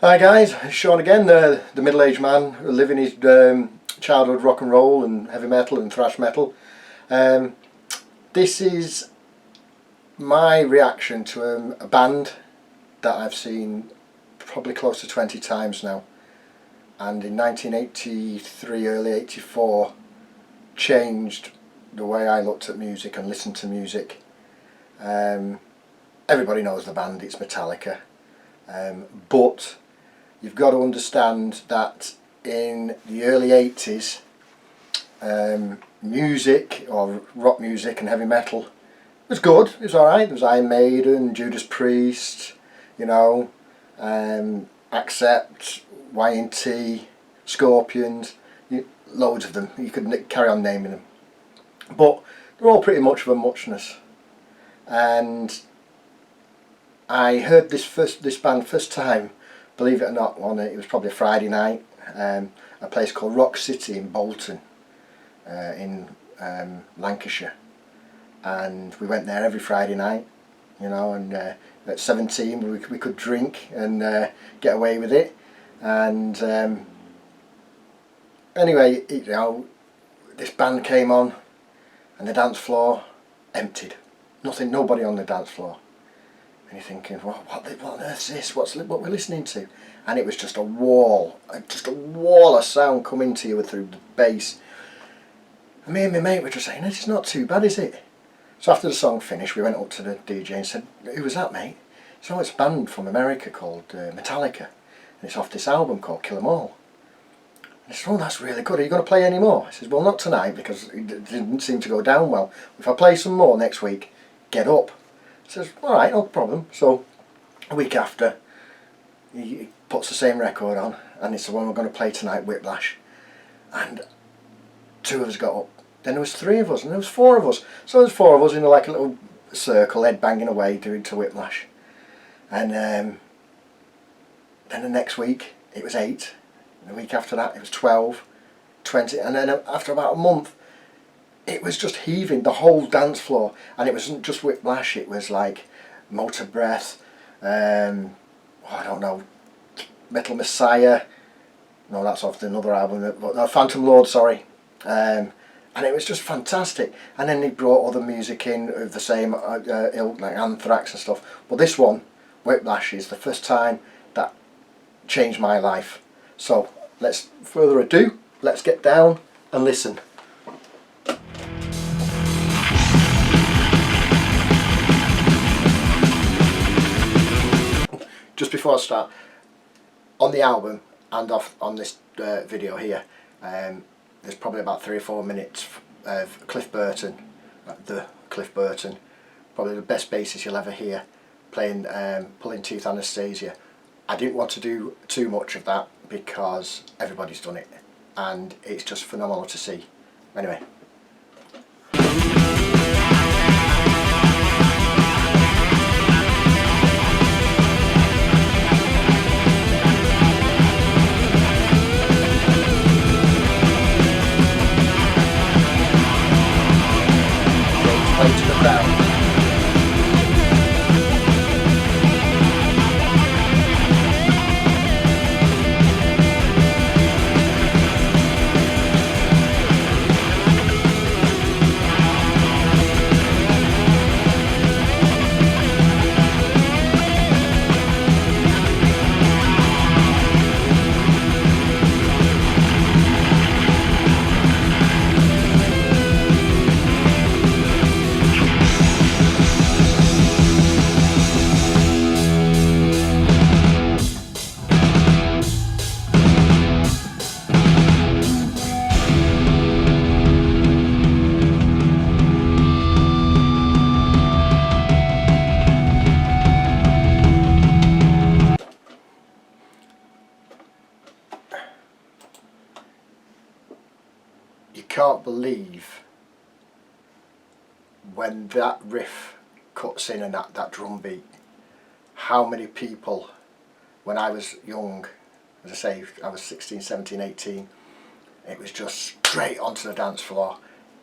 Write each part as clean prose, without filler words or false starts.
Hi guys, it's Sean again, the middle-aged man living his childhood rock and roll and heavy metal and thrash metal. This is my reaction to a band that I've seen probably close to 20 times now, and in 1983, early 84 changed the way I looked at music and listened to music. Everybody knows the band, it's Metallica, but you've got to understand that in the early 80s, music, or rock music and heavy metal, was good, it was alright. There was Iron Maiden, Judas Priest, you know, Accept, Y&T, Scorpions, loads of them, you could carry on naming them. But they're all pretty much of a muchness. And I heard this band first time, believe it or not, it was probably a Friday night, a place called Rock City in Bolton, in Lancashire, and we went there every Friday night, you know, and at 17 we could drink and get away with it, and anyway, you know, this band came on and the dance floor emptied, nobody on the dance floor. And you're thinking, what on earth is this? What we're listening to? And it was just a wall of sound coming to you through the bass. And me and my mate were just saying, this is not too bad, is it? So after the song finished, we went up to the DJ and said, who was that, mate? So it's a band from America called Metallica, and it's off this album called Kill 'Em All. And he said, oh, that's really good. Are you going to play any more? I said, well, not tonight, because it didn't seem to go down well. If I play some more next week, get up. He says, alright, no problem. So a week after, he puts the same record on, and it's the one we're going to play tonight, Whiplash. And two of us got up. Then there was three of us, and there was four of us. So there's four of us in like a little circle, head banging away, doing to Whiplash. And then the next week it was 8. And the week after that it was 12, 20, and then after about a month it was just heaving, the whole dance floor. And it wasn't just Whiplash, it was like Motorbreath, I don't know, Metal Messiah, no, that's off another album, but no, Phantom Lord, sorry. And it was just fantastic. And then they brought other music in of the same ilk, like Anthrax and stuff. But this one, Whiplash, is the first time that changed my life. So let's, further ado, let's get down and listen. Just before I start, on the album and on this video here, there's probably about 3 or 4 minutes of Cliff Burton, the Cliff Burton, probably the best bassist you'll ever hear, playing Pulling Teeth Anastasia. I didn't want to do too much of that because everybody's done it, and it's just phenomenal to see. Anyway. Play to the crowd. You can't believe when that riff cuts in and that drum beat, how many people, when I was young, as I say, I was 16, 17, 18, it was just straight onto the dance floor,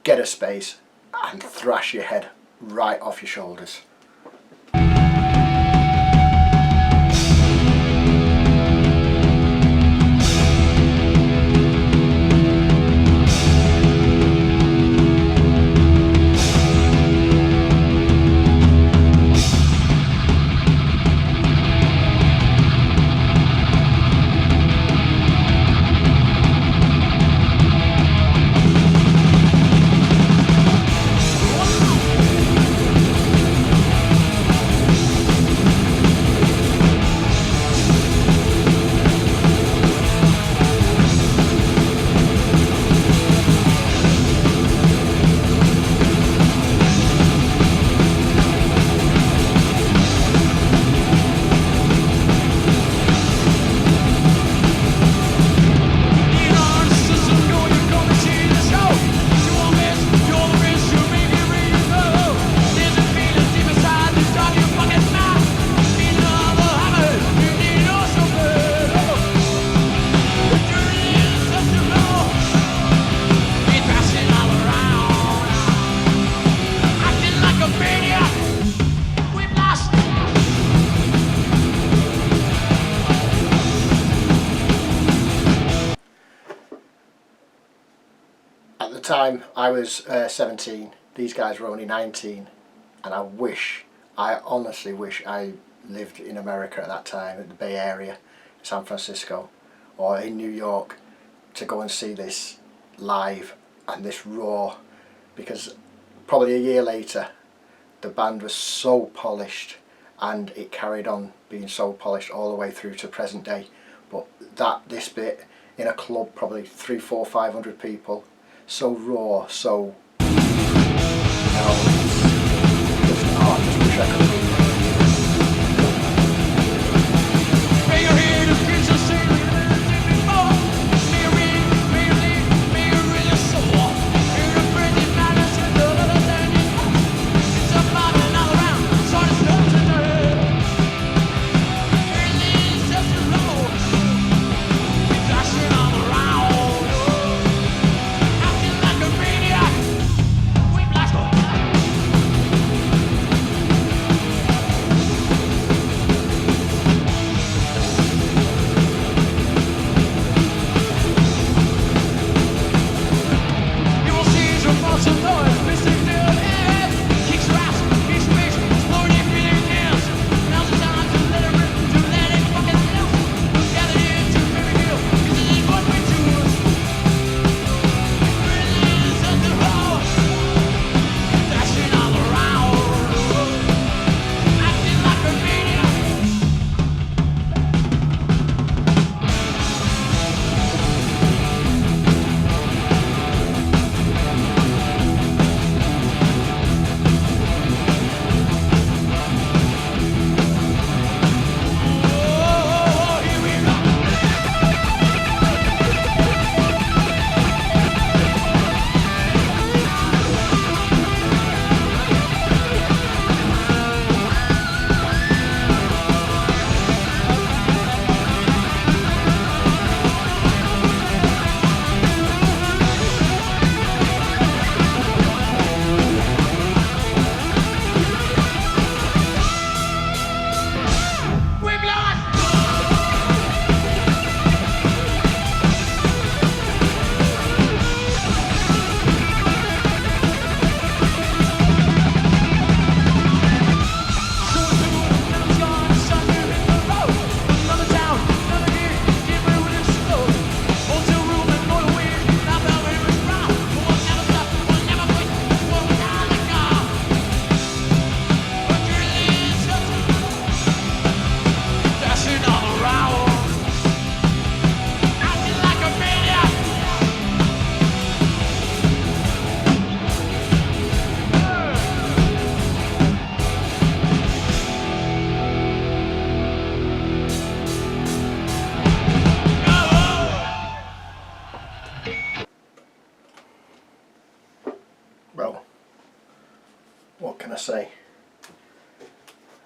get a space and thrash your head right off your shoulders. time I was 17, these guys were only 19, and I honestly wish I lived in America at that time, in the Bay Area, San Francisco, or in New York, to go and see this live and this raw, because probably a year later the band was so polished, and it carried on being so polished all the way through to present day. But this bit in a club, probably 300, 400, 500 people, so raw, so I just wish I could be there. Well, what can I say?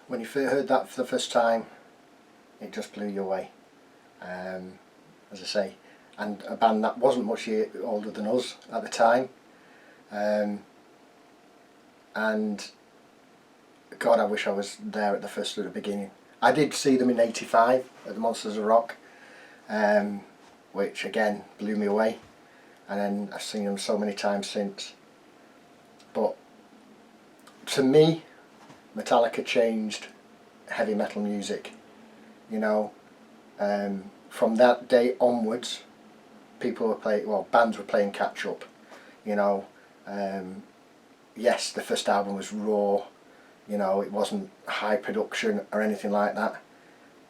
When you heard that for the first time, it just blew you away. As I say, and a band that wasn't much older than us at the time. And God, I wish I was there at the beginning. I did see them in '85 at the Monsters of Rock, which again blew me away, and then I've seen them so many times since. But to me, Metallica changed heavy metal music. You know, from that day onwards, bands were playing catch up. You know, yes, the first album was raw. You know, it wasn't high production or anything like that.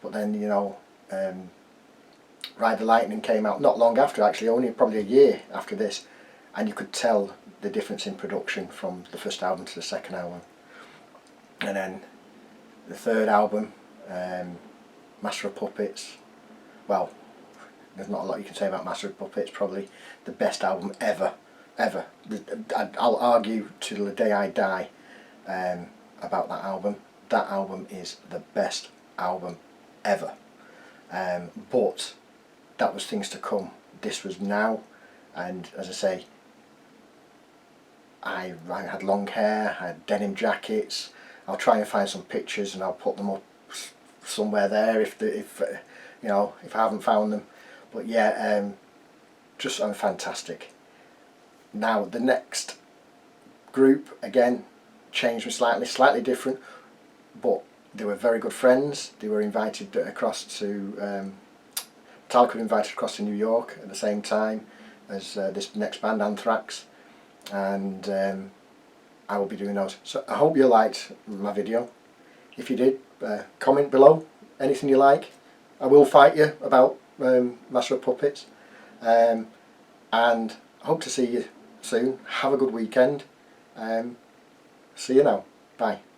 But then, you know, Ride the Lightning came out not long after, actually, only probably a year after this, and you could tell the difference in production from the first album to the second album. And then the third album, Master of Puppets, well, there's not a lot you can say about Master of Puppets, probably the best album ever. I'll argue till the day I die about that album. That album is the best album ever. But that was things to come. This was now, and as I say, I had long hair, I had denim jackets. I'll try and find some pictures and I'll put them up somewhere there if you know, if I haven't found them. But yeah, just fantastic. Now the next group, again, changed me slightly different, but they were very good friends. They were invited across to, Metallica were invited across to New York at the same time as this next band, Anthrax, and I will be doing those. So I hope you liked my video. If you did, comment below anything you like. I will fight you about Master of Puppets, and I hope to see you soon. Have a good weekend. See you now. Bye.